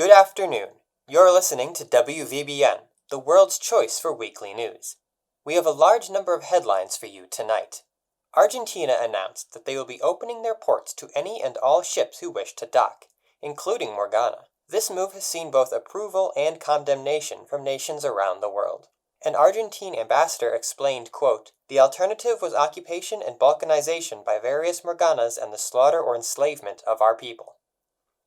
Good afternoon. You're listening to WVBN, the world's choice for weekly news. We have a large number of headlines for you tonight. Argentina announced that they will be opening their ports to any and all ships who wish to dock, including Morgana. This move has seen both approval and condemnation from nations around the world. An Argentine ambassador explained, quote, "The alternative was occupation and balkanization by various Morganas and the slaughter or enslavement of our people."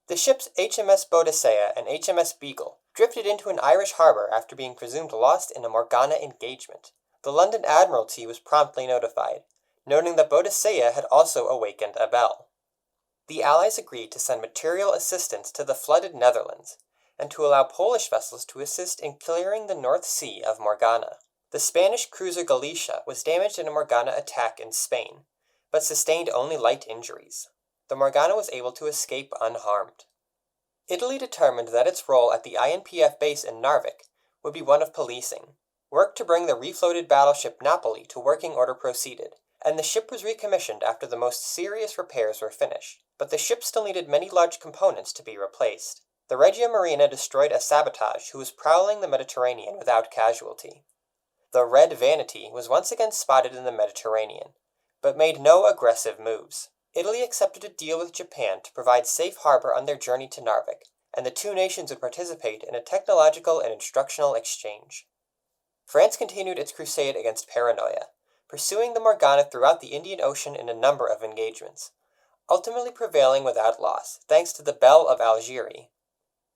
The ships HMS Bodicea and HMS Beagle drifted into an Irish harbour after being presumed lost in a Morgana engagement. The London Admiralty was promptly notified, noting that Bodicea had also awakened a bell. The Allies agreed to send material assistance to the flooded Netherlands, and to allow Polish vessels to assist in clearing the North Sea of Morgana. The Spanish cruiser Galicia was damaged in a Morgana attack in Spain, but sustained only light injuries. The Morgana was able to escape unharmed. Italy determined that its role at the INPF base in Narvik would be one of policing. Work to bring the refloated battleship Napoli to working order proceeded, and the ship was recommissioned after the most serious repairs were finished, but the ship still needed many large components to be replaced. The Regia Marina destroyed a sabotage who was prowling the Mediterranean without casualty. The Red Vanity was once again spotted in the Mediterranean, but made no aggressive moves. Italy accepted a deal with Japan to provide safe harbor on their journey to Narvik, and the two nations would participate in a technological and instructional exchange. France continued its crusade against paranoia, pursuing the Morgana throughout the Indian Ocean in a number of engagements, ultimately prevailing without loss, thanks to the Belle of Algerie.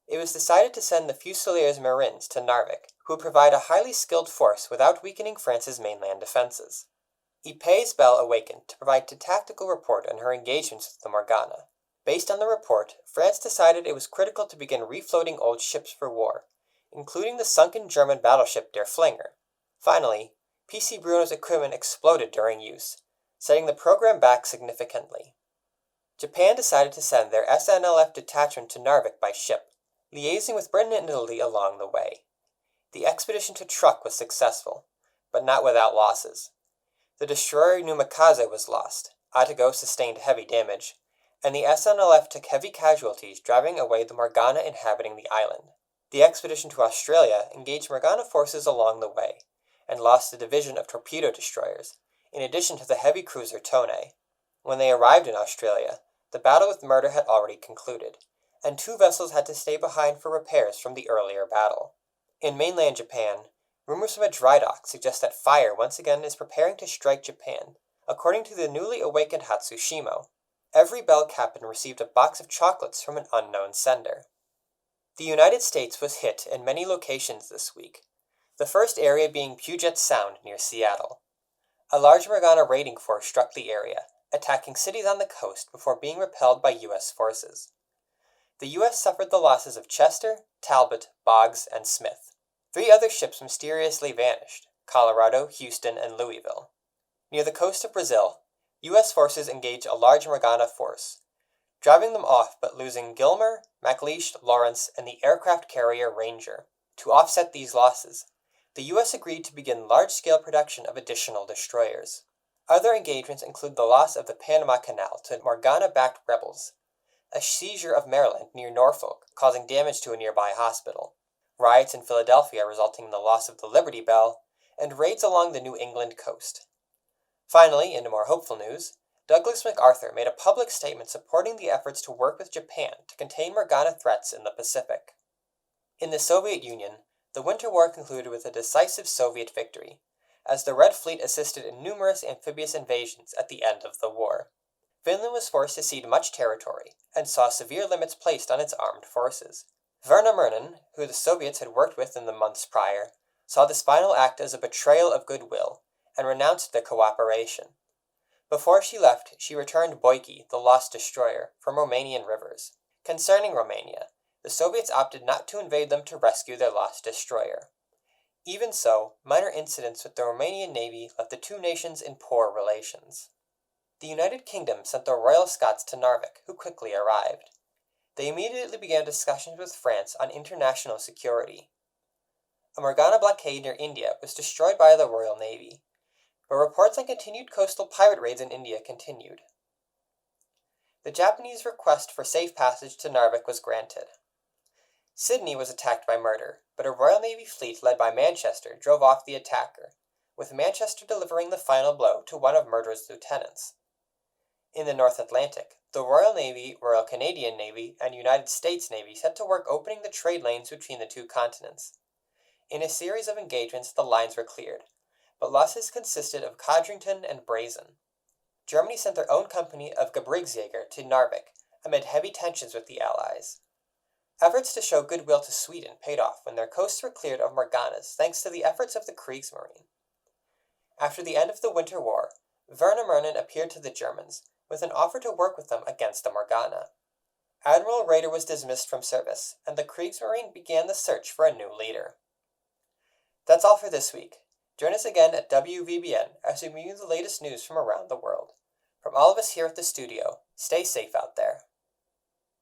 It was decided to send the Fusiliers Marins to Narvik, who would provide a highly skilled force without weakening France's mainland defenses. Ypres Belle awakened to provide a tactical report on her engagements with the Morgana. Based on the report, France decided it was critical to begin refloating old ships for war, including the sunken German battleship Der Flinger. Finally, PC Bruno's equipment exploded during use, setting the program back significantly. Japan decided to send their SNLF detachment to Narvik by ship, liaising with Britain and Italy along the way. The expedition to Truk was successful, but not without losses. The destroyer Numikaze was lost, Atago sustained heavy damage, and the SNLF took heavy casualties driving away the Morgana inhabiting the island. The expedition to Australia engaged Morgana forces along the way, and lost a division of torpedo destroyers, in addition to the heavy cruiser Tone. When they arrived in Australia, the battle with Murder had already concluded, and two vessels had to stay behind for repairs from the earlier battle. In mainland Japan, rumors from a dry dock suggest that fire once again is preparing to strike Japan, according to the newly awakened Hatsushimo. Every Belle captain received a box of chocolates from an unknown sender. The United States was hit in many locations this week, the first area being Puget Sound near Seattle. A large Morgana raiding force struck the area, attacking cities on the coast before being repelled by U.S. forces. The U.S. suffered the losses of Chester, Talbot, Boggs, and Smith. 3 other ships mysteriously vanished: Colorado, Houston, and Louisville. Near the coast of Brazil, U.S. forces engaged a large Morgana force, driving them off but losing Gilmer, MacLeish, Lawrence, and the aircraft carrier Ranger. To offset these losses, the U.S. agreed to begin large-scale production of additional destroyers. Other engagements include the loss of the Panama Canal to Morgana-backed rebels, a seizure of Maryland near Norfolk causing damage to a nearby hospital, riots in Philadelphia resulting in the loss of the Liberty Belle, and raids along the New England coast. Finally, into more hopeful news, Douglas MacArthur made a public statement supporting the efforts to work with Japan to contain Morgana threats in the Pacific. In the Soviet Union, the Winter War concluded with a decisive Soviet victory, as the Red Fleet assisted in numerous amphibious invasions at the end of the war. Finland was forced to cede much territory, and saw severe limits placed on its armed forces. Verna Mernen, who the Soviets had worked with in the months prior, saw this final act as a betrayal of goodwill, and renounced their cooperation. Before she left, she returned Boyki, the lost destroyer, from Romanian rivers. Concerning Romania, the Soviets opted not to invade them to rescue their lost destroyer. Even so, minor incidents with the Romanian Navy left the two nations in poor relations. The United Kingdom sent the Royal Scots to Narvik, who quickly arrived. They immediately began discussions with France on international security. A Morgana blockade near India was destroyed by the Royal Navy, but reports on continued coastal pirate raids in India continued. The Japanese request for safe passage to Narvik was granted. Sydney was attacked by murder, but a Royal Navy fleet led by Manchester drove off the attacker, with Manchester delivering the final blow to one of Murder's lieutenants. In the North Atlantic, the Royal Navy, Royal Canadian Navy, and United States Navy set to work opening the trade lanes between the two continents. In a series of engagements, the lines were cleared, but losses consisted of Codrington and Brazen. Germany sent their own company of Gebrigtsjäger to Narvik, amid heavy tensions with the Allies. Efforts to show goodwill to Sweden paid off when their coasts were cleared of Morganas thanks to the efforts of the Kriegsmarine. After the end of the Winter War, Werner Mernen appeared to the Germans, with an offer to work with them against the Morgana. Admiral Raeder was dismissed from service, and the Kriegsmarine began the search for a new leader. That's all for this week. Join us again at WVBN as we bring you the latest news from around the world. From all of us here at the studio, stay safe out there.